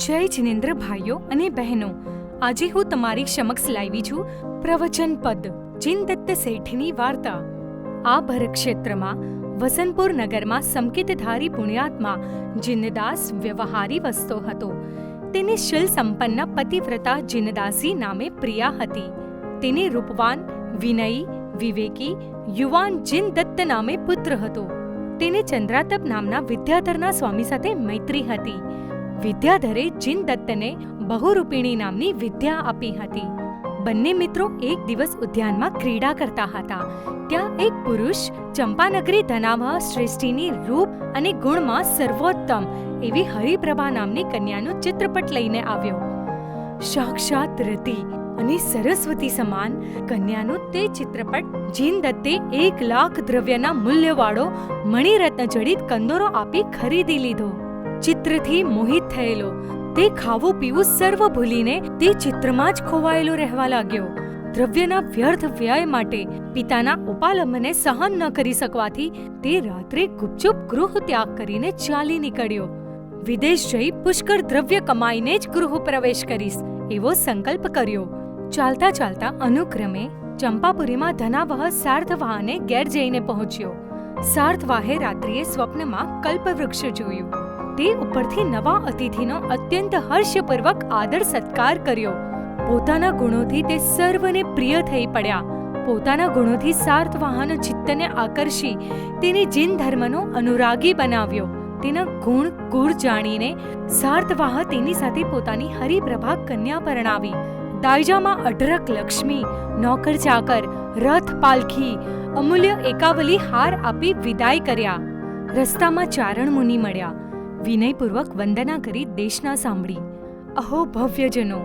જય જિનેન્દ્ર ભાઈઓ અને બહેનો, આજે હું તમારી સમક્ષ લાવી છું પ્રવચન પદ જીનદત્ત શેઠની વાર્તા. આ ભરતક્ષેત્રમાં વસનપુર નગરમાં સંકિતધારી પુણ્યાત્મા જીનદાસ વ્યવહારી વસતો હતો. તેને શીલ સંપન્ન પતિવ્રતા જીનદાસી નામે પ્રિયા હતી. તેને રૂપવાન, વિનયી, વિવેકી, યુવાન જીનદત્ત નામે પુત્ર હતો. તેને ચંદ્રાતપ નામના વિદ્યાધરના સ્વામી સાથે મૈત્રી હતી. વિદ્યાધરે જીનદત્તને બહુરૂપિણી નામની વિદ્યા આપી હતી. બંને મિત્રો એક દિવસ ઉદ્યાનમાં ક્રીડા કરતા હતા. ત્યાં એક પુરુષ ચંપાનગરી ધનાવહ શ્રેષ્ઠીની રૂપ અને ગુણમાં સર્વોત્તમ એવી હરિપ્રભા નામની કન્યાનું ચિત્રપટ લઈને આવ્યો. સાક્ષાત રતિ અને સરસ્વતી સમાન કન્યાનું તે ચિત્રપટ જીનદત્તે 1 લાખ દ્રવ્યના મૂલ્યવાળો મણિરત્ન જડિત કંદોરો આપી ખરીદી લીધો. ચિત્રથી મોહિત થયેલો તે ખાવું પીવું સર્વ ભૂલીને તે ચિત્રમાં જ ખોવાયેલો રહેવા લાગ્યો. દ્રવ્યના વ્યર્થ વ્યય માટે પિતાના ઉપાલંબને સહન ન કરી શકવાથી તે રાત્રે ગુપચુપ ગૃહ ત્યાગ કરીને ચાલી નીકળ્યો. વિદેશ જઈ પુષ્કળ દ્રવ્ય કમાઈને જ ગૃહ પ્રવેશ કરીશ એવો સંકલ્પ કર્યો. ચાલતા ચાલતા અનુક્રમે ચંપાપુરીમાં ધનાવહ સાર્થવાહને ઘેર જઈને પહોંચ્યો. સાર્થવાહે રાત્રિએ સ્વપ્નમાં કલ્પવૃક્ષ જોયું. તે ઉપરથી નવા અતિથિનો અત્યંત હર્ષપૂર્વક આદર સત્કાર કર્યો. પોતાના ગુણોથી તે સર્વને પ્રિય થઈ પડ્યા. પોતાના ગુણોથી સાર્થવાહન ચિત્તને આકર્ષી તેને જીન ધર્મનો અનુરાગી બનાવ્યો. તેના ગુણ ગુણ જાણીને સાર્થવાહ તેની સાથે પોતાની હરિપ્રભા કન્યા પરણાવી. દાયજામાં અઢળક લક્ષ્મી, નોકર ચાકર, રથ પાલખી, અમૂલ્ય એકાવલી હાર આપી વિદાય કર્યા. રસ્તામાં ચારણ મુનિ મળ્યા. વિનયપૂર્વક વંદના કરી દેશના સાંભળી. અહો ભવ્યજનો,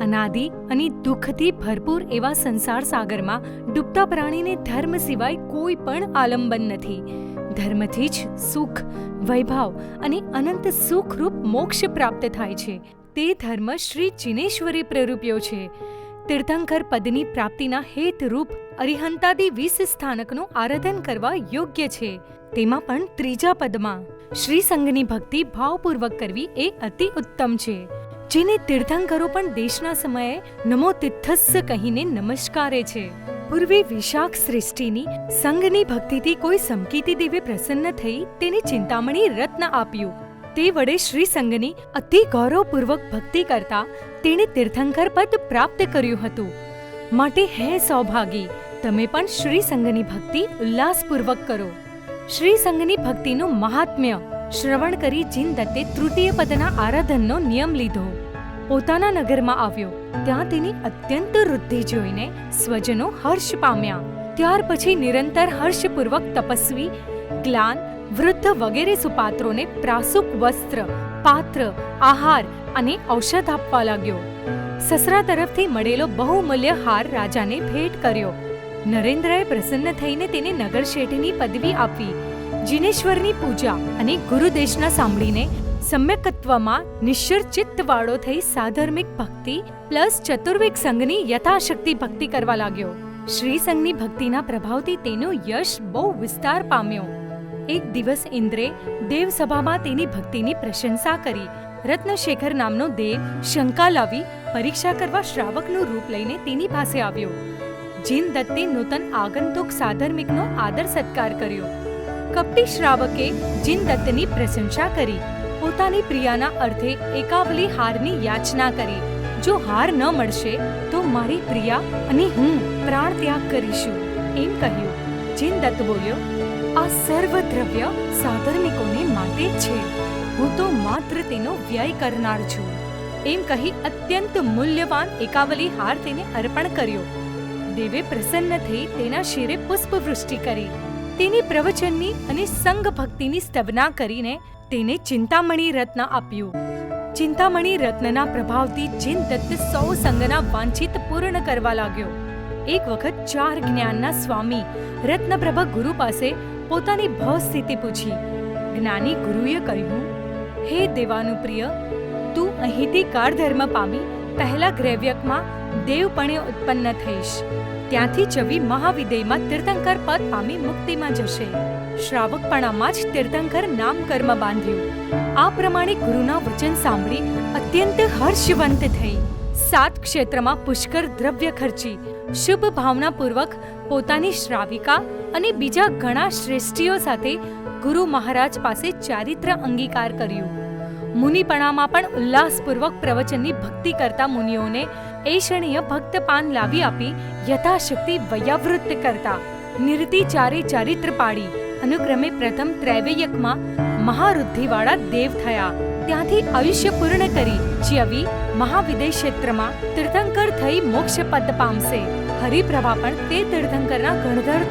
અનાદિ અને દુઃખથી ભરપૂર એવા સંસાર સાગરમાં ડૂબતા પ્રાણીને ધર્મ સિવાય કોઈ પણ આલંબન નથી. ધર્મથી જ સુખ, વૈભવ અને અનંત સુખરૂપ મોક્ષ પ્રાપ્ત થાય છે. તે ધર્મ શ્રી જિનેશ્વરે પ્રરૂપ્યો છે. તીર્થંકર પદની પ્રાપ્તિના હેતરૂપ અરિહંતાદિ 20 સ્થાનકનું આરાધન કરવા યોગ્ય છે. તેમાં પણ ત્રીજા પદમાં શ્રી સંઘની ભક્તિ ભાવપૂર્વક કરવી એ અતિ ઉત્તમ છે. જેને તીર્થંકરો પણ દેશના સમયે નમો તિથસ્ય કહીને નમસ્કારે છે. પૂર્વે વિશાખ શ્રેષ્ઠીની સંઘની ભક્તિથી કોઈ સમકીતી દેવે પ્રસન્ન થઈ તેને ચિંતામણી રત્ન આપ્યું. તે વડે શ્રી સંઘની અતિ ગૌરવપૂર્વક ભક્તિ કરતા તેણે તીર્થંકર પદ પ્રાપ્ત કર્યું હતું. માટે હે સૌભાગી, તમે પણ શ્રી સંઘની ભક્તિ ઉલ્લાસપૂર્વક કરો. શ્રી સંઘની ભક્તિનું મહાત્મ્ય શ્રવણ કરી જીનદત્તે તૃતીય પદના આરાધનનો નિયમ લીધો. પોતાના નગરમાં આવ્યો. ત્યાં તેની અત્યંત વૃદ્ધિ જોઈને સ્વજનો હર્ષ પામ્યા. ત્યાર પછી નિરંતર હર્ષપૂર્વક તપસ્વી, ગ્લાન, વૃદ્ધ વગેરે સુપાત્રોને પ્રાસુક વસ્ત્ર, પાત્ર, આહાર અને ઔષધ આપવા લાગ્યો. સસરા તરફથી મળેલો બહુમૂલ્ય હાર રાજાને ભેટ કર્યો. નરેન્દ્રએ પ્રસન્ન થઈને તેને નગર શેઠની પદવી આપી. જીનેશ્વરની પૂજા અને ગુરુદેશના સાંભળીને સમ્યકત્વમાં નિશ્ચર ચિત્તવાળો થઈ સાધર્મિક ભક્તિ પ્લસ ચતુર્વિક સંઘની યથાશક્તિ ભક્તિ કરવા લાગ્યો. શ્રી સંઘની ભક્તિના પ્રભાવથી તેનો યશ બહુ વિસ્તાર પામ્યો. એક દિવસ ઇન્દ્રે દેવસભામાં તેની ભક્તિની પ્રશંસા કરી. રત્નશેખર નામનો દેવ શંકા લાવી પરીક્ષા કરવા શ્રાવકનું રૂપ લઈને તેની પાસે આવ્યો. જીનદત્તે નૂતન આગંતુક સાધર્મિકનો આદર સત્કાર કર્યો. કપટી શ્રાવકે જીનદત્તની પ્રશંસા કરી. પોતાની પ્રિયાના અર્થે એકાવલી હારની યાચના કરી. જો હાર ન મળશે તો મારી પ્રિયા અને હું પ્રાણ ત્યાગ કરીશું એમ કહ્યું. જીનદત્ત બોલ્યો, આ સર્વ દ્રવ્ય સાધર્મિકોને માટે જ છે. હું તો માત્ર તેનો વ્યય કરનાર છું એમ કહી અત્યંત મૂલ્યવાન એકાવલી હાર તેને અર્પણ કર્યો. દેવે પ્રસન્ન થઈ તેના શિરે પુષ્પવૃષ્ટિ કરી. તેની પ્રવચનની અને સંઘ ભક્તિની સ્તવના કરીને તેને ચિંતામણી રત્ન આપ્યું. ચિંતામણી રત્નના પ્રભાવથી જીનદત્ત સૌ સંઘના વાંછિત પૂર્ણ કરવા લાગ્યો. એક વખત 4 જ્ઞાનના સ્વામી રત્નપ્રભા ગુરુ પાસે પોતાની ભવ સ્થિતિ પૂછી. જ્ઞાની ગુરુએ કહ્યું, હે દેવાનુપ્રિય, તું અહીંથી કાળધર્મ પામી પહેલા ગ્રૈવ્યકમાં દેવપણે ઉત્પન્ન થઈશ. ત્યાંથી ચવી મહાવિદેયમાં તીર્થંકર પદ પામી મુક્તિમાં જશે. શ્રાવકપણામાં જ તીર્થંકર નામ કર્મ બાંધ્યું. આ પ્રમાણે ગુરુના વચન સાંભળી અત્યંત હર્ષવંત થઈ. 7 ક્ષેત્રમાં પુષ્કર દ્રવ્ય ખર્ચી શુભ ભાવનાપૂર્વક પોતાની શ્રાવિકા અને બીજા ઘણા શ્રેષ્ઠીઓ સાથે ગુરુ મહારાજ પાસે ચારિત્ર અંગીકાર કર્યું. મુનિપણામાં પણ ઉલ્લાસપૂર્વક પ્રવચનની ભક્તિ કરતા મુનિઓને એષણીય ભક્તપાન લાવી આપી યથાશક્તિ વયાવૃત્ત કરતા. નિરતિચારે ચારિત્ર પાડી અનુક્રમે પ્રથમ ત્રૈવૈયકમાં મહારુદ્ધિવાળા દેવ થયા. ત્યાંથી આયુષ્ય પૂર્ણ કરી ચ્યવી મહાવિદય ક્ષેત્રમાં તીર્થંકર થઈ મોક્ષ પદ પામશે. હરિપ્રભા પણ તે તીર્થંકરના ગણધર